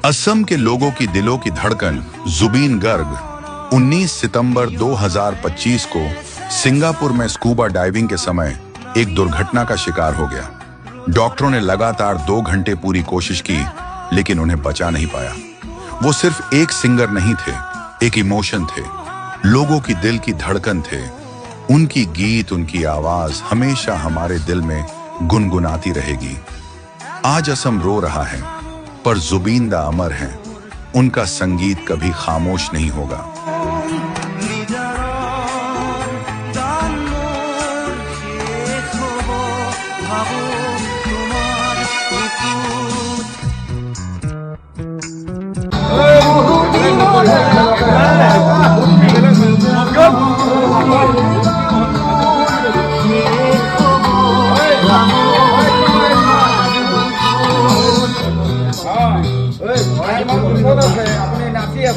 असम के लोगों की दिलों की धड़कन जुबीन गर्ग 19 सितंबर 2025 को सिंगापुर में स्कूबा डाइविंग के समय एक दुर्घटना का शिकार हो गया। डॉक्टरों ने लगातार 2 घंटे पूरी कोशिश की, लेकिन उन्हें बचा नहीं पाया। वो सिर्फ एक सिंगर नहीं थे, एक इमोशन थे, लोगों की दिल की धड़कन थे। उनकी गीत, उनकी आवाज हमेशा हमारे दिल में गुनगुनाती रहेगी। आज असम रो रहा है, पर जुबीन अमर हैं। उनका संगीत कभी खामोश नहीं होगा। আপনি নাচিয়ে